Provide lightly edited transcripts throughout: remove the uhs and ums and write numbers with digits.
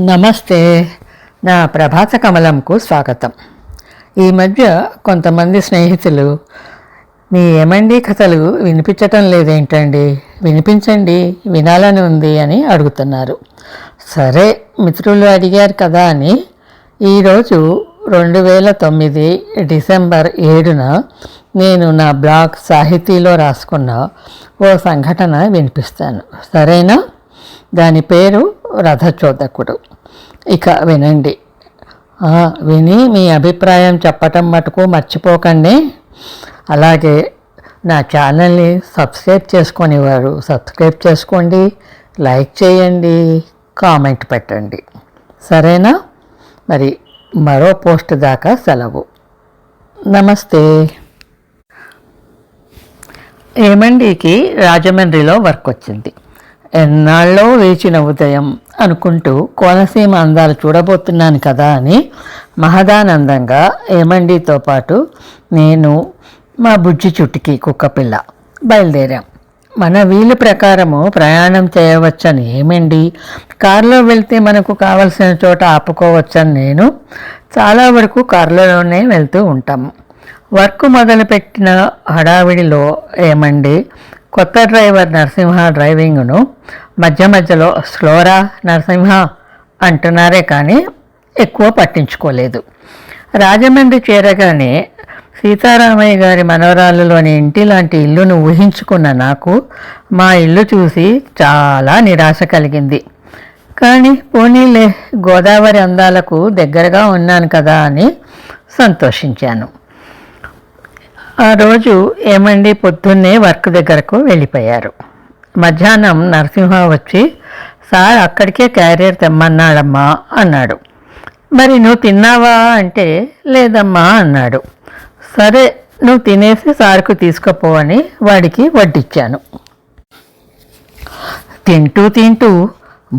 నమస్తే. నా ప్రభాత కమలంకు స్వాగతం. ఈ మధ్య కొంతమంది స్నేహితులు మీ ఏమండి కథలు వినిపించటం లేదేంటండి, వినిపించండి, వినాలని ఉంది అని అడుగుతున్నారు. సరే, మిత్రులు అడిగారు కదా అని ఈరోజు 2009 డిసెంబర్ 7న నేను నా బ్లాగ్ సాహితీలో రాసుకున్న ఓ సంఘటన వినిపిస్తాను. సరేనా? దాని పేరు రథచోదకుడు. ఇక వినండి. విని మీ అభిప్రాయం చెప్పటం మటుకు మర్చిపోకండి. అలాగే నా ఛానల్ని సబ్స్క్రైబ్ చేసుకునేవారు సబ్స్క్రైబ్ చేసుకోండి, లైక్ చేయండి, కామెంట్ పెట్టండి. సరేనా? మరి మరో పోస్ట్ దాకా సెలవు. నమస్తే. ఏమండికి రాజమండ్రిలో వర్క్ వచ్చింది. ఎన్నాళ్ళో వేచిన ఉదయం అనుకుంటూ కోనసీమ అందాలు చూడబోతున్నాను కదా అని మహదానందంగా ఏమండితో పాటు నేను, మా బుజ్జి చుట్టుకి కుక్కపిల్ల బయలుదేరాం. మన వీలు ప్రకారము ప్రయాణం చేయవచ్చని ఏమండి, కారులో వెళ్తే మనకు కావలసిన చోట ఆపుకోవచ్చని నేను, చాలా వరకు కారులోనే వెళ్తూ ఉంటాము. వర్క్ మొదలుపెట్టిన హడావిడిలో ఏమండి కొత్త డ్రైవర్ నరసింహ డ్రైవింగ్ను మధ్య మధ్యలో స్లోరా నరసింహ అంటున్నారే కానీ ఎక్కువ పట్టించుకోలేదు. రాజమండ్రి చేరగానే సీతారామయ్య గారి మనవరాలులోని ఇంటి లాంటి ఇల్లును ఊహించుకున్న నాకు మా ఇల్లు చూసి చాలా నిరాశ కలిగింది. కానీ పోనీలే, గోదావరి అందాలకు దగ్గరగా ఉన్నాను కదా అని సంతోషించాను. ఆ రోజు ఏమండి పొద్దున్నే వర్క్ దగ్గరకు వెళ్ళిపోయారు. మధ్యాహ్నం నరసింహ వచ్చి, సార్ అక్కడికే క్యారియర్ తెమ్మన్నాడమ్మా అన్నాడు. మరి నువ్వు తిన్నావా అంటే, లేదమ్మా అన్నాడు. సరే, నువ్వు తినేసి సార్కు తీసుకుపో అని వాడికి వడ్డిచ్చాను. తింటూ తింటూ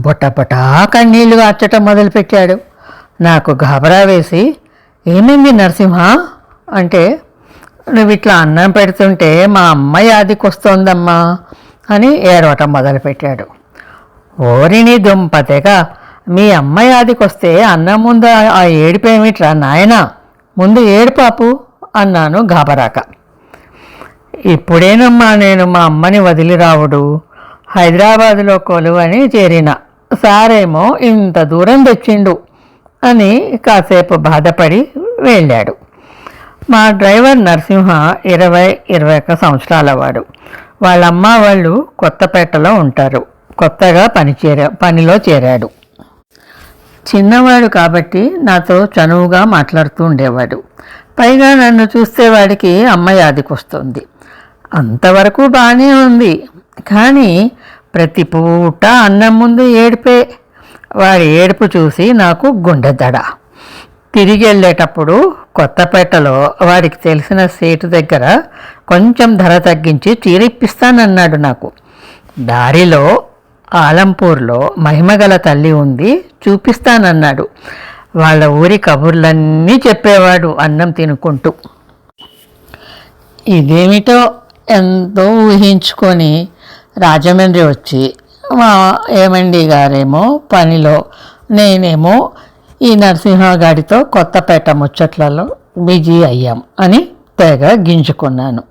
బొటబొటా కన్నీళ్లు కార్చటం మొదలుపెట్టాడు. నాకు గాబరా వేసి, ఏమైంది నరసింహ అంటే, నువ్వు ఇట్లా అన్నం పెడుతుంటే మా అమ్మ యాదికొస్తోందమ్మా అని ఏడవటం మొదలుపెట్టాడు. ఓరిని దుంపతేగా, మీ అమ్మ యాదికొస్తే అన్నం ముందు ఆ ఏడుపేమిట్రా నాయనా, ముందు ఏడు పాపు అన్నాను గాబరాక. ఇప్పుడేనమ్మా నేను మా అమ్మని వదిలి రావుడు, హైదరాబాదులో కొలువని చేరిన, సారేమో ఇంత దూరం తెచ్చిండు అని కాసేపు బాధపడి వెళ్ళాడు. మా డ్రైవర్ నరసింహ 20-21 సంవత్సరాల వాడు. వాళ్ళమ్మ వాళ్ళు కొత్తపేటలో ఉంటారు. కొత్తగా పనిలో చేరాడు. చిన్నవాడు కాబట్టి నాతో చనువుగా మాట్లాడుతూ ఉండేవాడు. పైగా నన్ను చూస్తే వాడికి అమ్మ యాదికొస్తుంది. అంతవరకు బాగానే ఉంది. కానీ ప్రతి పూట అన్నం ముందు ఏడిపే. వాడి ఏడుపు చూసి నాకు గుండె దడ. తిరిగి వెళ్ళేటప్పుడు కొత్తపేటలో వాడికి తెలిసిన సీటు దగ్గర కొంచెం ధర తగ్గించి చీరిప్పిస్తానన్నాడు నాకు. దారిలో ఆలంపూర్లో మహిమగల తల్లి ఉంది, చూపిస్తానన్నాడు. వాళ్ళ ఊరి కబుర్లన్నీ చెప్పేవాడు అన్నం తినుకుంటూ. ఇదేమిటో ఎంతో ఊహించుకొని రాజమండ్రి వచ్చి మా ఏమండి గారేమో పనిలో, నేనేమో ఈ నరసింహగాడితో కొత్తపేట ముచ్చట్లలో బిజీ అయ్యాం అని తెగ గింజుకున్నాను.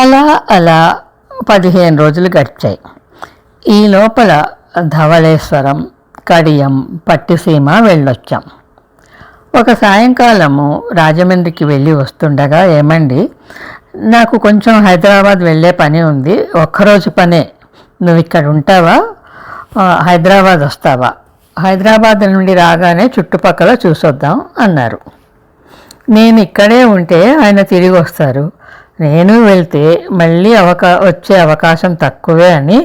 అలా అలా 15 రోజులు గడిచాయి. ఈ లోపల ధవళేశ్వరం, కడియం, పట్టిసీమ వెళ్ళొచ్చాం. ఒక సాయంకాలము రాజమండ్రికి వెళ్ళి వస్తుండగా ఏమండి, నాకు కొంచెం హైదరాబాద్ వెళ్ళే పని ఉంది, ఒక్కరోజు పనే, నువ్వు ఇక్కడ ఉంటావా, హైదరాబాద్ వస్తావా, హైదరాబాద్ నుండి రాగానే చుట్టుపక్కల చూసొద్దాం అన్నారు. నేను ఇక్కడే ఉంటే ఆయన తిరిగి వస్తారు, నేను వెళ్తే మళ్ళీ వచ్చే అవకాశం తక్కువే అని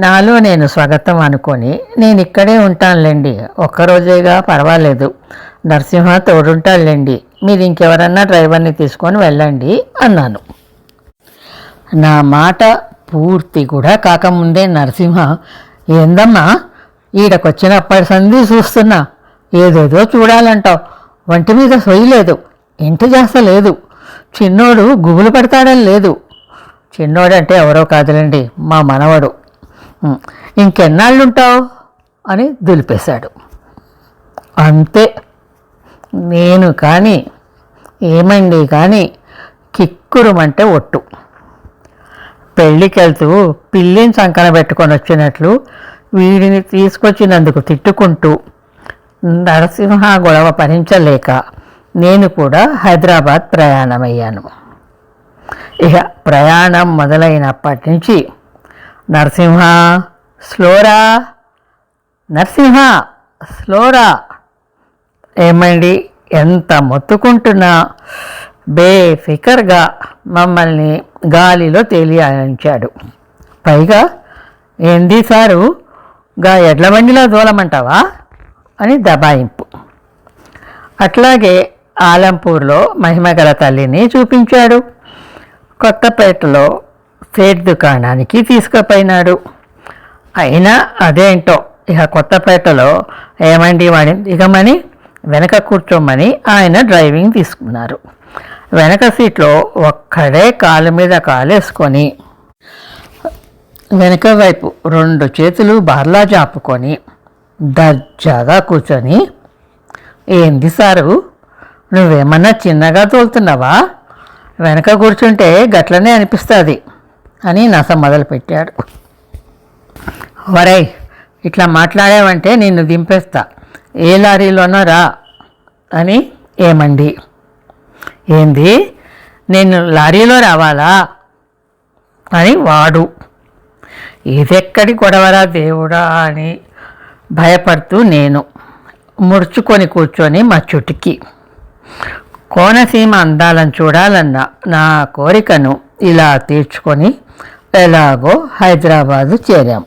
నాలో నేను స్వాగతం అనుకొని, నేను ఇక్కడే ఉంటానులేండి, ఒక్కరోజేగా పర్వాలేదు, నరసింహ తోడుంటాడులేండి, మీరు ఇంకెవరన్నా డ్రైవర్ని తీసుకొని వెళ్ళండి అన్నాను. నా మాట పూర్తి కూడా కాకముందే నరసింహ, ఏందమ్మా ఈడకొచ్చినప్పటి సంధి చూస్తున్నా, ఏదేదో చూడాలంటావు, వంటి మీద సొయ్యలేదు, ఇంటి చేస్తలేదు, చిన్నోడు గుబులు పడతాడని లేదు. చిన్నోడంటే ఎవరో కాదులేండి, మా మనవడు. ఇంకెన్నాళ్ళుంటావు అని దులిపేశాడు. అంతే. నేను కానీ ఏమండి కానీ కిక్కురుమంటే ఒట్టు. పెళ్ళికెళ్తూ పిల్లిని సంకన పెట్టుకొని వచ్చినట్లు వీడిని తీసుకొచ్చినందుకు తిట్టుకుంటూ నరసింహ గొడవ భరించలేక నేను కూడా హైదరాబాద్ ప్రయాణమయ్యాను. ఇక ప్రయాణం మొదలైనప్పటి నుంచి నరసింహ స్లోరా, నరసింహ స్లోరా, ఏమండి ఎంత మొత్తుకుంటున్నా బేఫికర్గా మమ్మల్ని గాలిలో తేలియాలించాడు. పైగా ఏంది సారు గా ఎడ్ల బండిలో దూలమంటావా అని దబాయింపు. అట్లాగే ఆలంపూర్లో మహిమగల తల్లిని చూపించాడు. కొత్తపేటలో సేట్ దుకాణానికి తీసుకుపోయినాడు. అయినా అదేంటో ఇక కొత్తపేటలో ఏమండి వాడిని దిగమని వెనక కూర్చోమని ఆయన డ్రైవింగ్ తీసుకున్నారు. వెనక సీట్లో ఒక్కడే కాలు మీద కాలేసుకొని వెనక వైపు 2 చేతులు బార్లా చాపుకొని దర్జాగా కూర్చొని, ఏంది సారు నువ్వేమన్నా చిన్నగా తోలుతున్నావా, వెనక కూర్చుంటే గట్లనే అనిపిస్తుంది అని నస మొదలుపెట్టాడు. వరై ఇట్లా మాట్లాడావంటే నిన్ను దింపేస్తా, ఏ లారీలోనో రా అని. ఏమండి ఏంది నేను లారీలో రావాలా అని వాడు. ఇదెక్కడి గొడవరా దేవుడా అని భయపడుతూ నేను ముడుచుకొని కూర్చొని మా చుట్టుకి కోనసీమ అందాలను చూడాలన్న నా కోరికను ఇలా తీర్చుకొని ఎలాగో హైదరాబాదు చేరాం.